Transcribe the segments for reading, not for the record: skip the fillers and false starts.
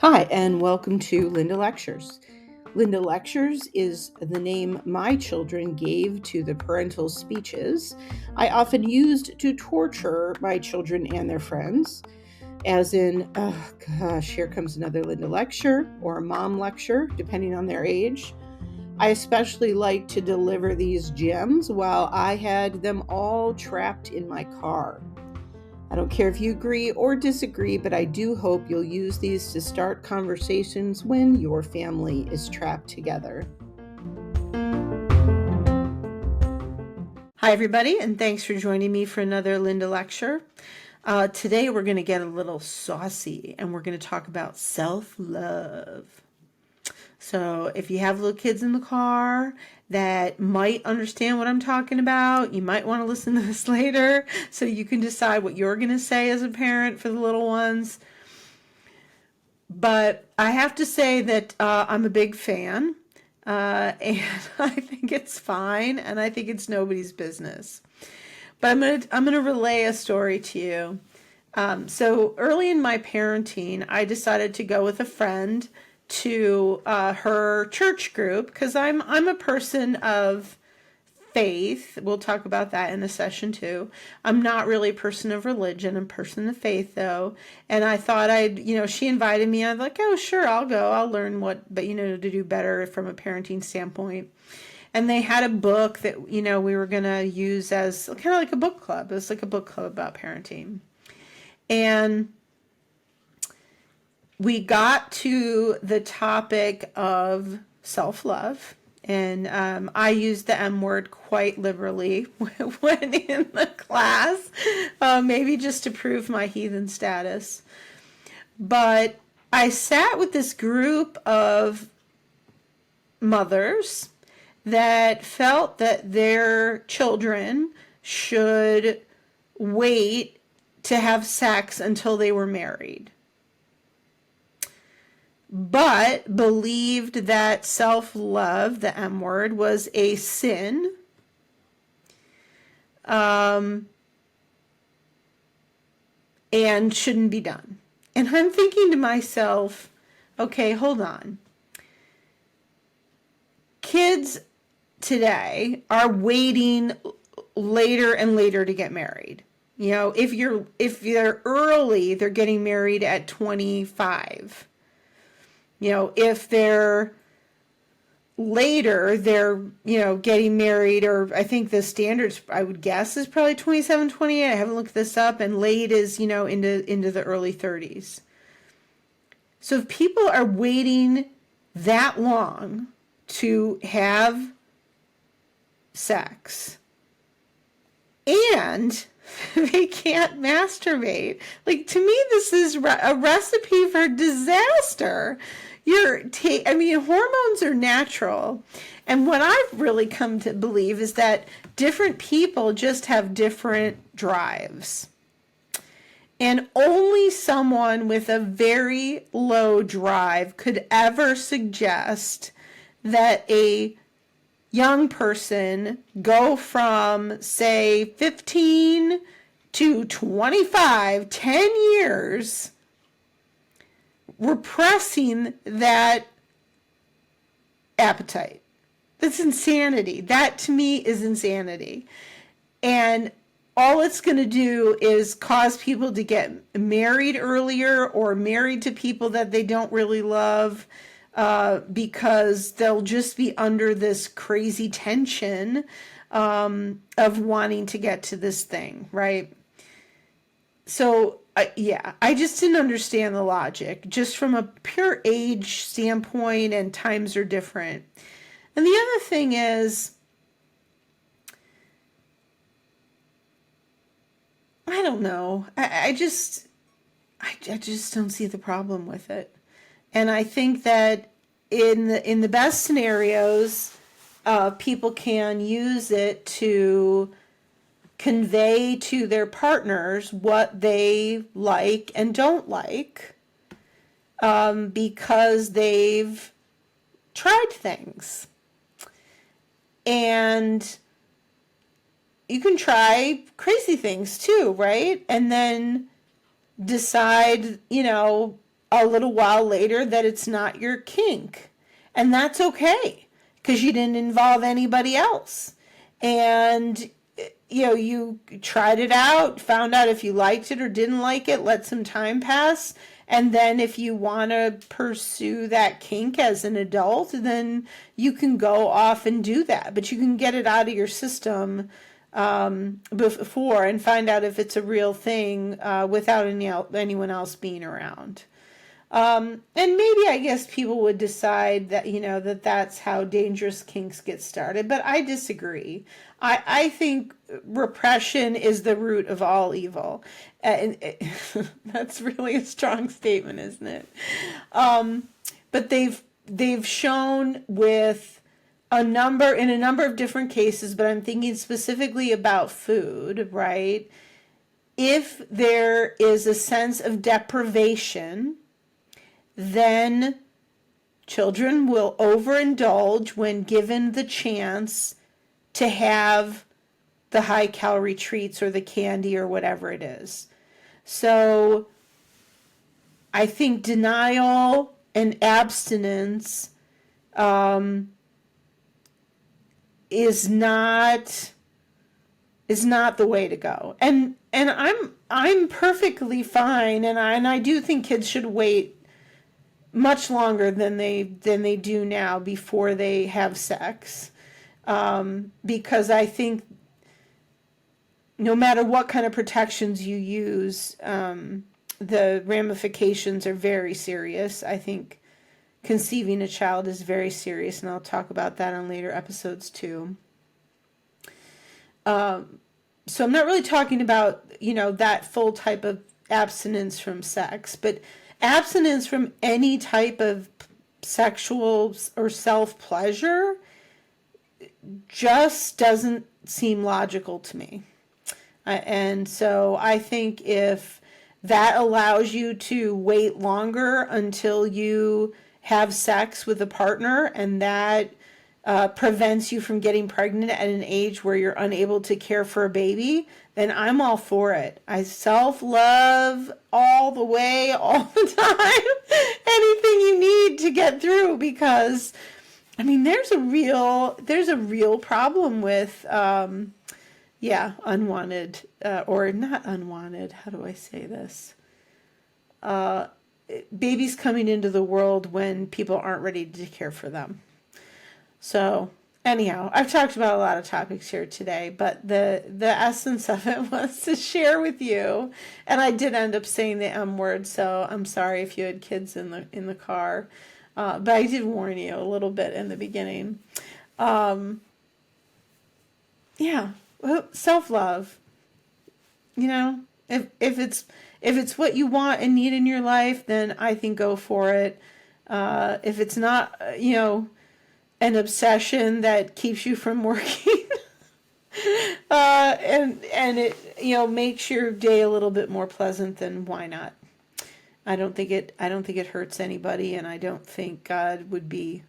Hi, and welcome to Linda Lectures. Linda Lectures is the name my children gave to the parental speeches I often used to torture my children and their friends, as in, oh gosh, here comes another Linda lecture or a mom lecture, depending on their age. I especially like to deliver these gems while I had them all trapped in my car. I don't care if you agree or disagree, but I do hope you'll use these to start conversations when your family is trapped together. Hi, everybody, and thanks for joining me for another Linda lecture. Today, we're going to get a little saucy and we're going to talk about self-love. So if you have little kids in the car that might understand what I'm talking about, you might want to listen to this later so you can decide what you're going to say as a parent for the little ones. But I have to say that I'm a big fan, and I think it's fine, and I think it's nobody's business. But I'm gonna relay a story to you. So early in my parenting, I decided to go with a friend to her church group because I'm a person of faith. We'll talk about that in a session too. I'm not really a person of religion. I'm a person of faith though. And I thought she invited me. I was like, oh, sure, I'll go. I'll learn to do better from a parenting standpoint. And they had a book that, we were going to use as kind of like a book club. It was like a book club about parenting. And we got to the topic of self-love. And I used the M word quite liberally when in the class, maybe just to prove my heathen status. But I sat with this group of mothers that felt that their children should wait to have sex until they were married, but believed that self-love, the M word, was a sin. And shouldn't be done. And I'm thinking to myself, okay, hold on. Kids today are waiting later and later to get married. If they're early, they're getting married at 25. If they're later, they're, getting married, or I think the standards, I would guess, is probably 27, 28. I haven't looked this up, and late is, into the early 30s. So if people are waiting that long to have sex and they can't masturbate, like, to me, this is a recipe for disaster. Hormones are natural. And what I've really come to believe is that different people just have different drives. And only someone with a very low drive could ever suggest that a young person go from, say, 15 to 25, 10 years, repressing that appetite. That's insanity. That, to me, is insanity. And all it's going to do is cause people to get married earlier or married to people that they don't really love, because they'll just be under this crazy tension of wanting to get to this thing, right? So, I just didn't understand the logic, just from a pure age standpoint, and times are different. And the other thing is, I don't know. I just don't see the problem with it. And I think that in the best scenarios, people can use it to convey to their partners what they like and don't like, because they've tried things. And you can try crazy things too, right? And then decide, a little while later that it's not your kink. And that's okay, because you didn't involve anybody else. And you tried it out, found out if you liked it or didn't like it, let some time pass. And then if you want to pursue that kink as an adult, then you can go off and do that. But you can get it out of your system before and find out if it's a real thing without anyone else being around. And maybe I guess people would decide that that's how dangerous kinks get started, but I disagree. I think repression is the root of all evil. And that's really a strong statement, isn't it? But they've shown with in a number of different cases, but I'm thinking specifically about food, right? If there is a sense of deprivation, then children will overindulge when given the chance to have the high calorie treats or the candy or whatever it is. So I think denial and abstinence is not the way to go. And I'm perfectly fine, and I do think kids should wait much longer than they do now before they have sex, because I think no matter what kind of protections you use, the ramifications are very serious. I think conceiving a child is very serious, and I'll talk about that on later episodes too. So I'm not really talking about that full type of abstinence from sex, but abstinence from any type of sexual or self-pleasure just doesn't seem logical to me. And so I think if that allows you to wait longer until you have sex with a partner, and that prevents you from getting pregnant at an age where you're unable to care for a baby, then I'm all for it. I self-love all the way, all the time. Anything you need to get through, because there's a real problem with unwanted or not unwanted. How do I say this? Babies coming into the world when people aren't ready to care for them. So anyhow, I've talked about a lot of topics here today, but the essence of it was to share with you. And I did end up saying the M word, so I'm sorry if you had kids in the car. But I did warn you a little bit in the beginning. Self-love. If it's what you want and need in your life, then I think go for it. If it's not, an obsession that keeps you from working, and it makes your day a little bit more pleasant, then why not? I don't think it hurts anybody, and I don't think God would be,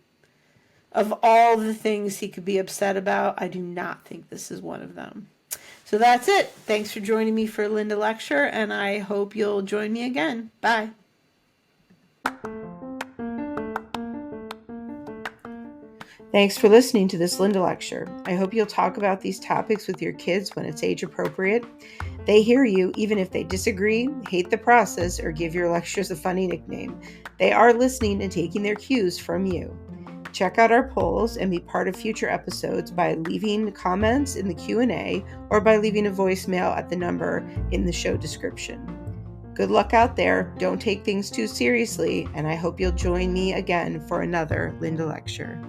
of all the things he could be upset about, I do not think this is one of them. So that's it. Thanks for joining me for Linda Lecture, and I hope you'll join me again. Bye. Thanks for listening to this Linda Lecture. I hope you'll talk about these topics with your kids when it's age appropriate. They hear you even if they disagree, hate the process, or give your lectures a funny nickname. They are listening and taking their cues from you. Check out our polls and be part of future episodes by leaving comments in the Q&A or by leaving a voicemail at the number in the show description. Good luck out there. Don't take things too seriously, and I hope you'll join me again for another Linda Lecture.